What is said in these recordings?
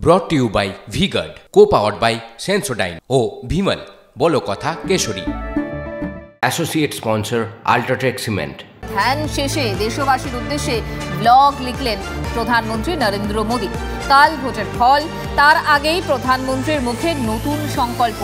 brought to you by V-Guard, co-powered by Sensodyne O Bhimal বলো কথা কেশরী। Associate sponsor UltraTech cement. ধ্যান শেষে দেশবাসীর উদ্দেশ্যে ব্লগ লিখলেন প্রধানমন্ত্রী নরেন্দ্র মোদী। কাল ভোটের ফল, তার আগেই প্রধানমন্ত্রীর মুখে নতুন সংকল্প।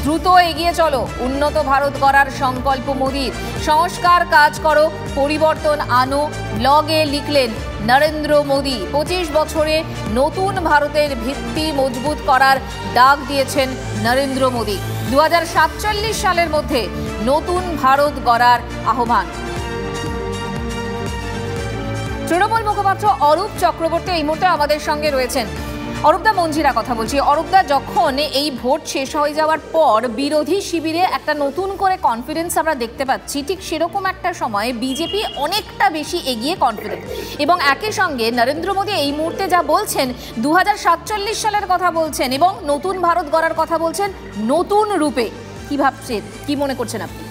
দ্রুত এগিয়ে চলো, উন্নত ভারত গড়ার সংকল্প মোদীর। সংস্কার কাজ করো, পরিবর্তন আনো, ব্লগে লিখলেন নরেন্দ্র মোদী। 25 বছরে নতুন ভারতের ভিত্তি মজবুত করার ডাক দিয়েছেন নরেন্দ্র মোদী। 2047 সালের মধ্যে নতুন ভারত গড়ার আহ্বান। তৃণমূল মুখপাত্র অরূপ চক্রবর্তী এই মুহূর্তে আমাদের সঙ্গে রয়েছেন। অরূপদা, মঞ্জিরা কথা বলছি। অরূপদা, যখন এই ভোট শেষ হয়ে যাওয়ার পর বিরোধী শিবিরে একটা নতুন করে কনফিডেন্স আমরা দেখতে পাচ্ছি, ঠিক সেরকম একটা সময়ে বিজেপি অনেকটা বেশি এগিয়ে কনফিডেন্ট, এবং একই সঙ্গে নরেন্দ্র মোদী এই মুহূর্তে যা বলছেন 2047 সালের কথা বলছেন এবং নতুন ভারত গড়ার কথা বলছেন নতুন রূপে। কি ভাবছেন, কি মনে করছেন আপনি?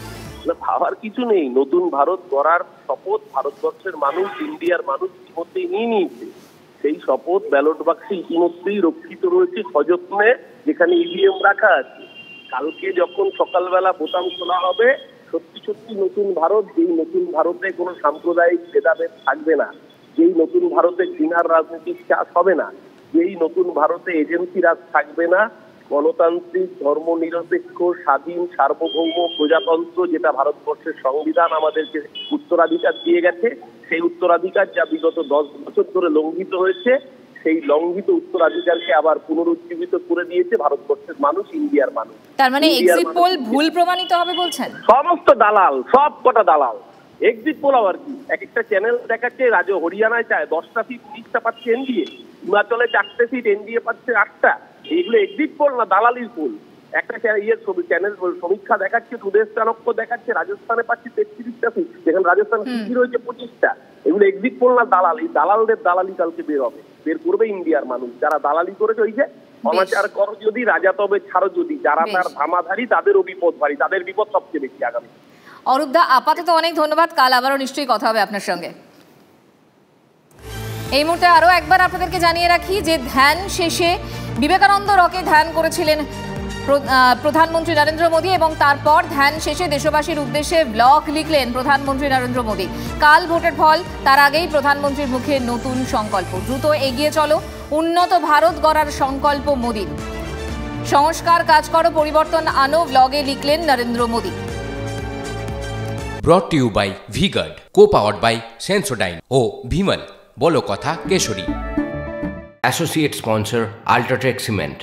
ভাবার কিছু নেই। নতুন ভারত গড়ার শপথ ভারতবর্ষের মানুষ, ইন্ডিয়ার মানুষ ইতিমধ্যেই নিয়ে নিয়েছে। সেই শপথ ব্যালট বাক্সে ইতিমধ্যেই রক্ষিত রয়েছে সযত্নে, যেখানে ইভিএম রাখা আছে। কালকে যখন সকালবেলা বোতাম খোলা হবে, সত্যি সত্যি নতুন ভারত, যেই নতুন ভারতে কোনো সাম্প্রদায়িক ভেদাভেদ থাকবে না, যেই নতুন ভারতে ঘৃণার রাজনৈতিক চাষ হবে না, যেই নতুন ভারতে এজেন্সি রাজ থাকবে না, গণতান্ত্রিক, ধর্মনিরপেক্ষ, স্বাধীন, সার্বভৌম প্রজাতন্ত্র, যেটা ভারতবর্ষের সংবিধান আমাদেরকে উত্তরাধিকার দিয়ে গেছে, সেই উত্তরাধিকার যা বিগত 10 বছর ধরে লঙ্ঘিত হয়েছে, সেই লঙ্ঘিত উত্তরাধিকারকে আবার পুনরুজ্জীবিত করে দিয়েছে ভারতবর্ষের মানুষ, ইন্ডিয়ার মানুষ। তার মানে এক্সিট পোল ভুল প্রমাণিত হবে বলছেন? সমস্ত দালাল, সব কটা দালাল। এক্সিট পোল আবার কি? এক একটা চ্যানেল দেখাচ্ছে হরিয়ানায় চায় 10টা সিট, 30টা পাচ্ছে এনডিএ, হিমাচলে 4টে সিট, এনডিএ পাচ্ছে 8টা। এইগুলো এক্সিট পোল না দালালির পোল? একটা চ্যানেল সমীক্ষা দেখাচ্ছে, টুডেস চাণক্য দেখাচ্ছে রাজস্থানে পাচ্ছে 33টা সিট, যেখানে রাজস্থান সিটি রয়েছে 25টা। এগুলো এক্সিট পোল না দালাল? এই দালালদের দালালি কালকে বের হবে, বের করবে ইন্ডিয়ার মানুষ। যারা দালালি করেছে, ওই যে অনাচার করো যদি, রাজা তবে ছাড়ো যদি, যারা তার ধামাধারী তাদেরও বিপদ ভারী, তাদের বিপদ সবচেয়ে বেশি আগামী। অরূপদা, আপাতত অনেক ধন্যবাদ। কাল আবারও নিশ্চয়ই কথা হবে আপনার সঙ্গে। এই মুহূর্তে আরও একবার আপনাদেরকে জানিয়ে রাখি যে ধ্যান শেষে বিবেকানন্দ রকে ধ্যান করেছিলেন প্রধানমন্ত্রী নরেন্দ্র মোদী, এবং তারপর ধ্যান শেষে দেশবাসীর উদ্দেশ্যে ব্লগ লিখলেন প্রধানমন্ত্রী নরেন্দ্র মোদী। কাল ভোটের ফল, তার আগেই প্রধানমন্ত্রীর মুখে নতুন সংকল্প। দ্রুত এগিয়ে চলো, উন্নত ভারত গড়ার সংকল্প মোদীর। সংস্কার কাজ করো, পরিবর্তন আনো, ব্লগে লিখলেন Narendra Modi. brought to you by V-Guard, co-powered by Sensodyne O Bhimal বলো কথা কেশরী। Associate sponsor UltraTech cement.